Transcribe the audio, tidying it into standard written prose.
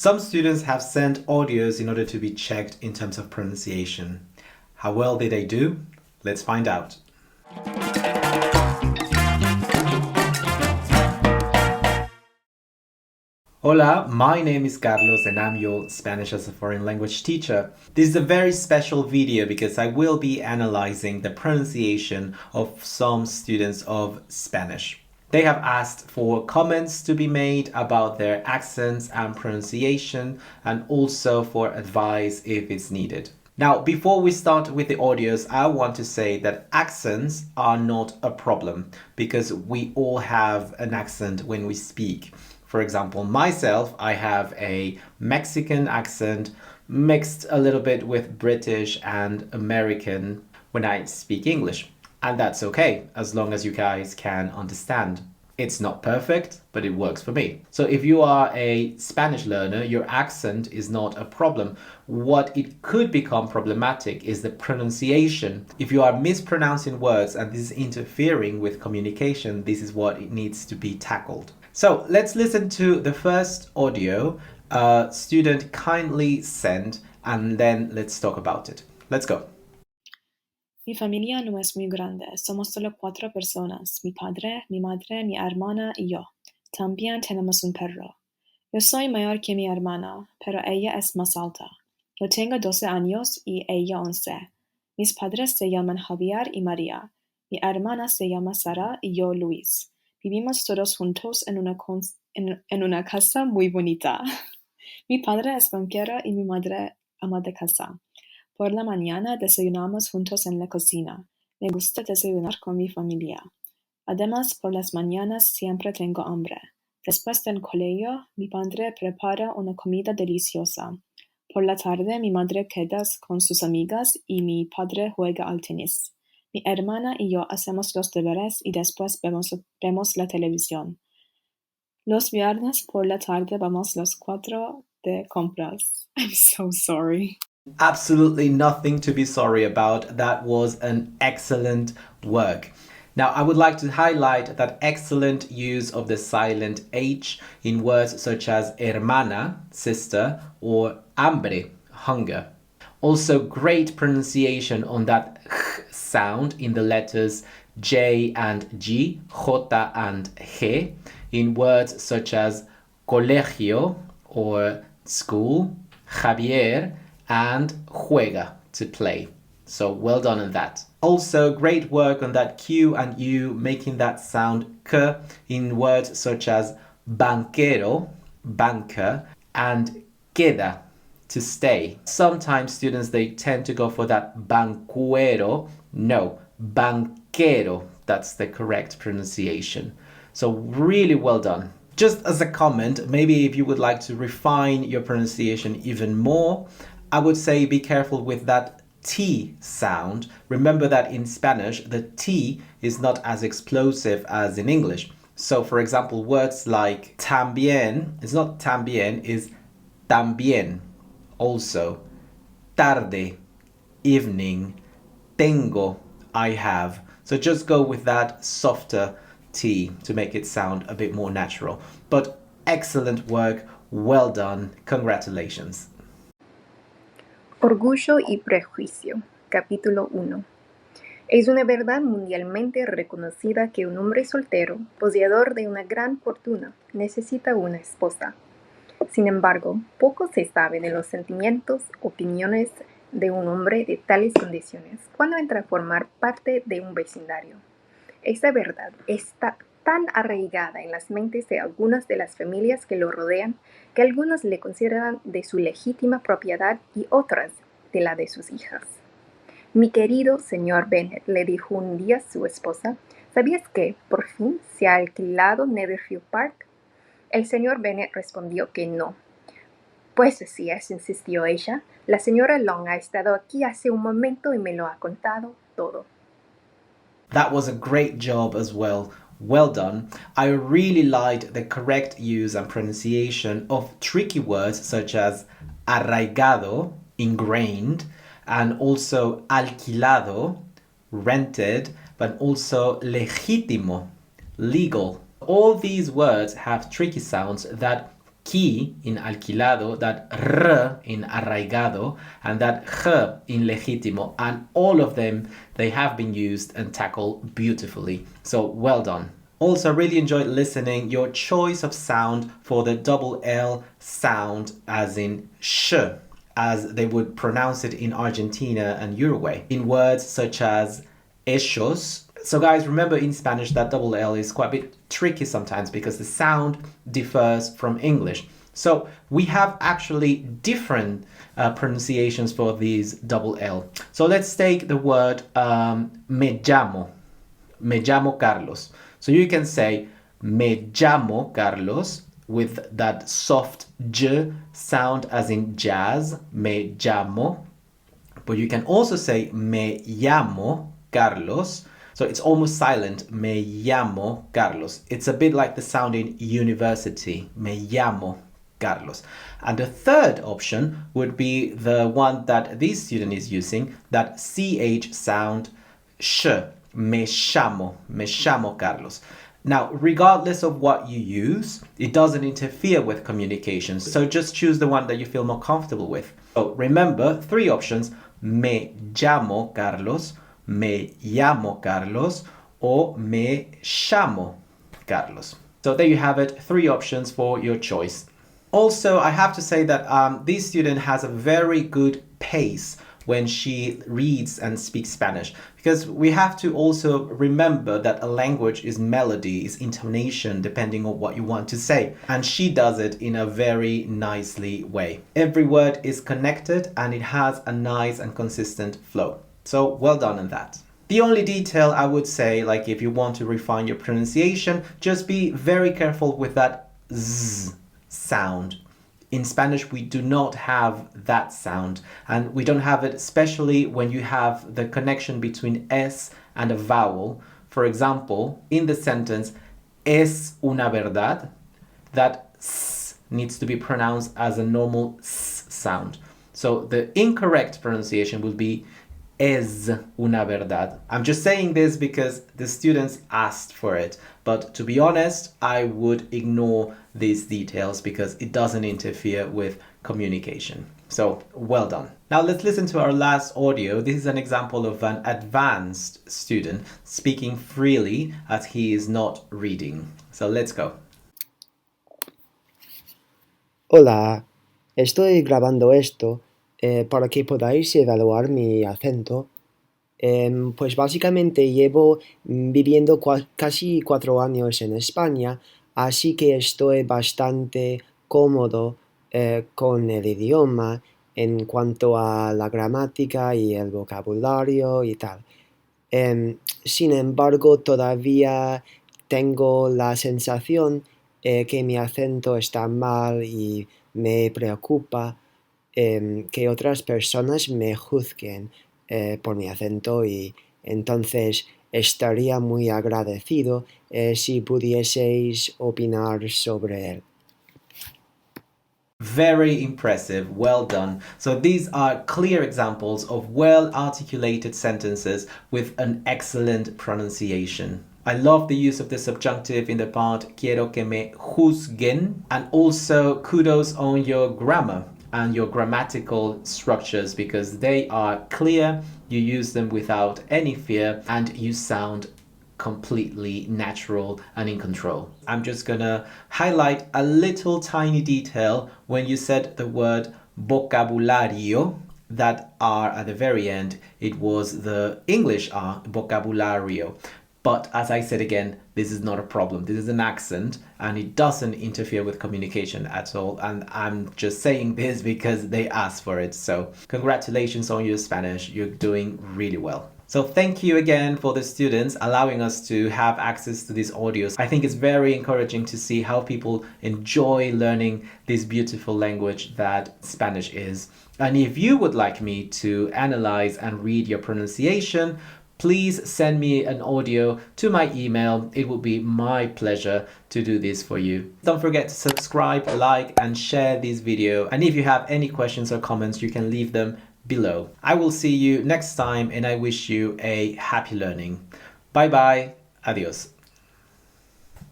Some students have sent audios in order to be checked in terms of pronunciation. How well did they do? Let's find out. Hola, my name is Carlos and I'm your Spanish as a foreign language teacher. This is a very special video because I will be analyzing the pronunciation of some students of Spanish. They have asked for comments to be made about their accents and pronunciation and also for advice if it's needed. Now, before we start with the audios, I want to say that accents are not a problem because we all have an accent when we speak. For example, myself, I have a Mexican accent mixed a little bit with British and American when I speak English. And that's okay, as long as you guys can understand. It's not perfect, but it works for me. So if you are a Spanish learner, your accent is not a problem. What it could become problematic is the pronunciation. If you are mispronouncing words and this is interfering with communication, this is what it needs to be tackled. So let's listen to the first audio a student kindly sent and then let's talk about it. Let's go. Mi familia no es muy grande, somos solo 4 personas, mi padre, mi madre, mi hermana y yo. También tenemos un perro. Yo soy mayor que mi hermana, pero ella es más alta. Yo tengo 12 años y ella 11. Mis padres se llaman Javier y María. Mi hermana se llama Sara y yo Luis. Vivimos todos juntos en una casa muy bonita. Mi padre es banquero y mi madre ama de casa. Por la mañana desayunamos juntos en la cocina. Me gusta desayunar con mi familia. Además, por las mañanas siempre tengo hambre. Después del colegio, mi padre prepara una comida deliciosa. Por la tarde, mi madre queda con sus amigas y mi padre juega al tenis. Mi hermana y yo hacemos los deberes y después vemos la televisión. Los viernes por la tarde vamos los 4 de compras. I'm so sorry. Absolutely nothing to be sorry about. That was an excellent work. Now, I would like to highlight that excellent use of the silent H in words such as hermana, sister, or hambre, hunger. Also, great pronunciation on that ch sound in the letters J and G, J and G, in words such as colegio or school, Javier, and juega, to play. So well done on that. Also, great work on that Q and U, making that sound K in words such as banquero, banker, and queda, to stay. Sometimes students, they tend to go for that banquero. No, banquero. That's the correct pronunciation. So really well done. Just as a comment, maybe if you would like to refine your pronunciation even more, I would say be careful with that T sound. Remember that in Spanish, the T is not as explosive as in English. So for example, words like también, it's not también, is también. Also, tarde, evening, tengo, I have. So just go with that softer T to make it sound a bit more natural. But excellent work, well done, congratulations. Orgullo y prejuicio, capítulo 1. Es una verdad mundialmente reconocida que un hombre soltero, poseedor de una gran fortuna, necesita una esposa. Sin embargo, poco se sabe de los sentimientos, opiniones de un hombre de tales condiciones cuando entra a formar parte de un vecindario. Esta verdad está tan arraigada en las mentes de algunas de las familias que lo rodean que algunos le consideran de su legítima propiedad y otras de la de sus hijas. Mi querido señor Bennet, le dijo un día su esposa, ¿sabías que, por fin, se ha alquilado Netherfield Park? El señor Bennet respondió que no. Pues así es, insistió ella. La señora Long ha estado aquí hace un momento y me lo ha contado todo. That was a great job as well. Well done. I really liked the correct use and pronunciation of tricky words such as arraigado, ingrained, and also alquilado, rented, but also legítimo, legal. All these words have tricky sounds that qui in alquilado, that r in arraigado, and that h in legítimo. And all of them, they have been used and tackled beautifully. So well done. Also, really enjoyed listening your choice of sound for the double L sound, as in sh, as they would pronounce it in Argentina and Uruguay, in words such as ellos. So guys, remember in Spanish that double L is quite a bit tricky sometimes because the sound differs from English. So we have actually different pronunciations for these double L. So let's take the word me llamo Carlos. So you can say me llamo Carlos with that soft j sound as in jazz, me llamo. But you can also say me llamo Carlos. So it's almost silent, me llamo Carlos. It's a bit like the sound in university, me llamo Carlos. And the third option would be the one that this student is using, that CH sound, sh, me llamo Carlos. Now, regardless of what you use, it doesn't interfere with communication. So just choose the one that you feel more comfortable with. So remember, 3 options, me llamo Carlos, me llamo Carlos, or me llamo Carlos. So there you have it, 3 options for your choice. Also, I have to say that this student has a very good pace when she reads and speaks Spanish, because we have to also remember that a language is melody, is intonation, depending on what you want to say. And she does it in a very nicely way. Every word is connected and it has a nice and consistent flow. So well done on that. The only detail I would say, like if you want to refine your pronunciation, just be very careful with that z sound. In Spanish, we do not have that sound, and we don't have it especially when you have the connection between S and a vowel. For example, in the sentence, es una verdad, that S needs to be pronounced as a normal S sound. So the incorrect pronunciation will be es una verdad. I'm just saying this because the students asked for it, but to be honest, I would ignore these details because it doesn't interfere with communication. So well done. Now let's listen to our last audio. This is an example of an advanced student speaking freely as he is not reading. So let's go. Hola, estoy grabando esto para que podáis evaluar mi acento. Pues básicamente llevo viviendo casi 4 años en España, así que estoy bastante cómodo con el idioma en cuanto a la gramática y el vocabulario y tal. Sin embargo, todavía tengo la sensación que mi acento está mal y me preocupa que otras personas me juzguen por mi acento, y entonces estaría muy agradecido si pudieseis opinar sobre él. Very impressive, well done. So these are clear examples of well-articulated sentences with an excellent pronunciation. I love the use of the subjunctive in the part quiero que me juzguen, and also kudos on your grammar and your grammatical structures because they are clear, you use them without any fear, and you sound completely natural and in control. I'm just gonna highlight a little tiny detail when you said the word vocabulario. That R at the very end, it was the English R, vocabulario. But as I said again, this is not a problem. This is an accent and it doesn't interfere with communication at all. And I'm just saying this because they asked for it. So congratulations on your Spanish. You're doing really well. So thank you again for the students allowing us to have access to these audios. I think it's very encouraging to see how people enjoy learning this beautiful language that Spanish is. And if you would like me to analyze and read your pronunciation, please send me an audio to my email. It would be my pleasure to do this for you. Don't forget to subscribe, like, and share this video. And if you have any questions or comments, you can leave them below. I will see you next time and I wish you a happy learning. Bye bye. Adios.